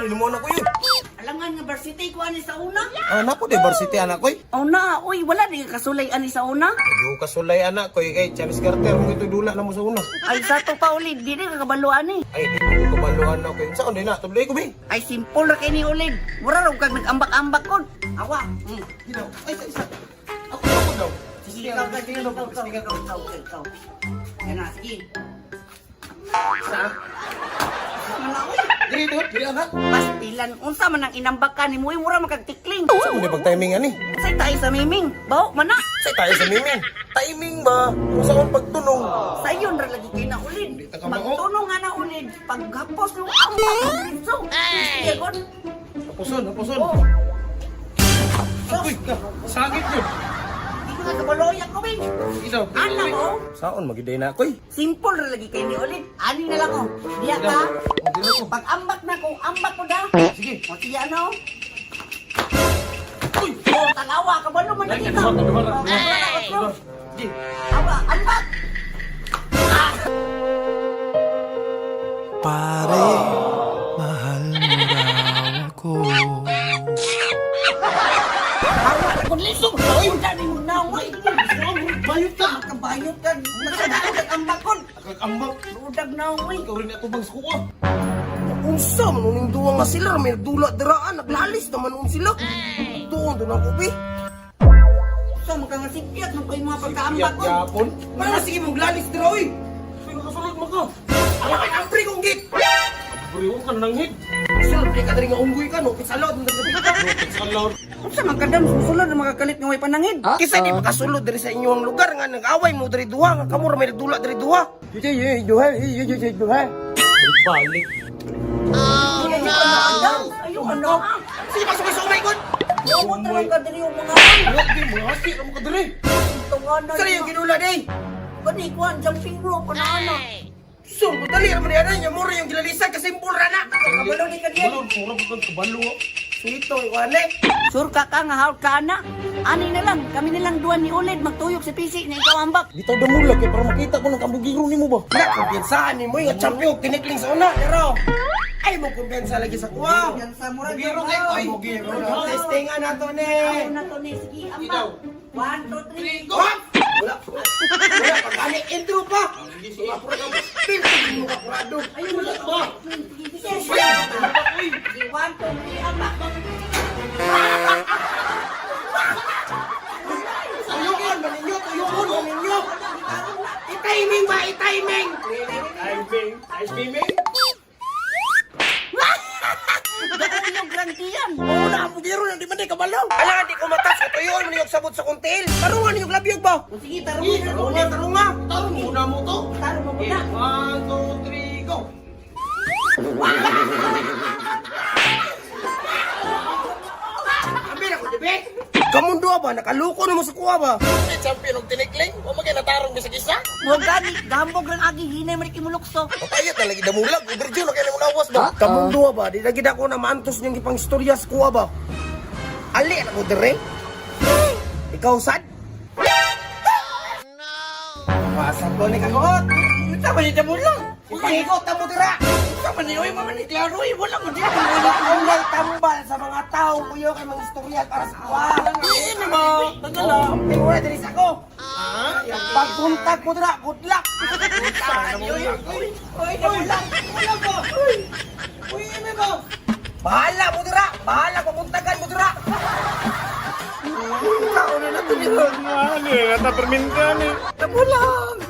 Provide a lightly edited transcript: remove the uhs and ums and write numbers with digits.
Ano mo anak ko yun? Alangan nga varsity ko ani sa una. Anak ko, diversity anak ko. Oh na, uy, wala di ka kasulay ani sa una. Yung kasulay anak ko, kay Charles Carter, mo ito dula na mo sa una. Ay sa to pa ulit, di ka kabaluan ni. Ay, di ko kumaluan ako. Saan din na? Tuloy ko, be. Ay simple ra kay ni ulid. Mura raw kag nag-ambak-ambak kon. Awa. Ginaw. Ay, isa. Ako daw. Sige, ikaw. Yan na, sige. Saan? Diri doon, diri anak. Pastilan, unsa man ang inambak ka ni mo, mura makagtikling. Saan mo di pag-timing ani? Say tayo sa miming. Bawo man na. Say tayo sa miming. Timing ba? Kung saan pagtunong? Sayon ra lagi kay na ulid. ta ka mao. Magtunong nga na ulid. Paghapos ng ambak ang rinso. Sige, kon. Napuson. Oh. Agoy ka. Sagit yun. Hindi ko nga kabaloyan ko, Bing. Isaw. Ano mo? Saan magiday na ako eh? Simple ra lagi kay ni ulid. Ani na lang ko. Diya ka. Pag ambak na ko, ambak ko da. Sige. O sige, ano? Uy! Oh, talawa ka ba naman na dito? Sige. Awa, ambak! Pare, mahal mo raw ako. Awa, kung lisong! Uy, dami mo na, uy! Bayot ka! Makabayot ka! Masadaan ka ambak kon! Ambak. Ludag na, uy! Ikaw rin ako bang suko. Unsa man uning duwa nga sila may dula diraan naglalis naman un sila. Doon ako be. So, magkangasigpiyat nung kayo mga pagkaambak kon! Yapon. Para sige mong glalis dira oy. Ay makasulod mo ka. Ako kay ampre kong git. Ampre ko kan nang hit. Silbi ka diri nga unggoy ka no. Pisalod mo diri ka. Pisalod. Unsa man kadam susulod na makakalit nga way panangid? Kisa di makasulod diri sa inyong lugar nga nag-away mo diri duha nga kamo ra may dula diri duha. Balik. Ayun, ano? Sige pasok sa umay kon. Yawon talagang ka diri yung mga Wag di mo hasi ra mo ka diri. tunganan. Sala yung ginula day. Kani kuan jumping rope na ana. So, dali ra man yan yung mura yung gilalisan kasi impura na. Kabalo ni kadiyan. Mura ko kabalo. Sito iwane. Sur ka nga haut ka na. Ani na lang, kami nilang duwan ni Ulid magtuyok si PC na ikaw ambak. Bitaw damulag kay para makita ko ng kambugiro nimo ba. Na kumpiyansahan nimo yung champion kinikling sa una, pero ay mo kumpiyansa lagi sa kuha. Yan sa murag Bugiro kay ko, ay bugiro. Testingan nato ni. Ako na to ni sige ambak. 1 2 3 Go! Wala. Wala pag ani intro pa. Mapura ka. Pilpil mo ka purado. Ayun wala ba? Sige, sige. Sige, 1 2 3 ambak. Tuyukon maninyo, tuyukon maninyo. I-timing ba? I-timing. Timing? Dako yung grantiyan. Oo na, bugiro na di man di kabalaw. Alangan di ko matas ko tuyon man yung sabot sa kuntil. Tarungan yung labyog ba? O sige, tarungan na to. Tarunga. Tarunga muna mo to. Tarungan mo muna. 1, 2, 3, go. Ambil ako, dibe? Kamundo ba? Nakaluko na mo sa kuha ba? May champion ng tinikling? O magay natarong bisa kisa? Huwag gani, gambog lang agi hinay man ikimulukso. Papayat na lagi damulag. Overjoy na kayo na nawas ba? Kamundo ba? Di lagi na ko na maantos niyong ipang istorya sa kuha ba? Ali, anak ko dire? Ikaw sad? Pasang ko ni kagot. Ito ba niya mo lang? Ipangigot na mo dira. Ito ba niya? Uy, mamani klaro. Wala mo dira. Wala tambal sa mga tao. Kuyo kay mga istorya para sa kuha. Hindi mo. Tagala. Amping wala diri sa ko. Pagpuntak mo dira. Good luck. Uy, wala. Wala ba? Uy, ano ba? Bahala mo dira. Bahala papuntagan mo dira. Ikaw na natin yun. Ano eh, nata permintaan eh. Tamulang.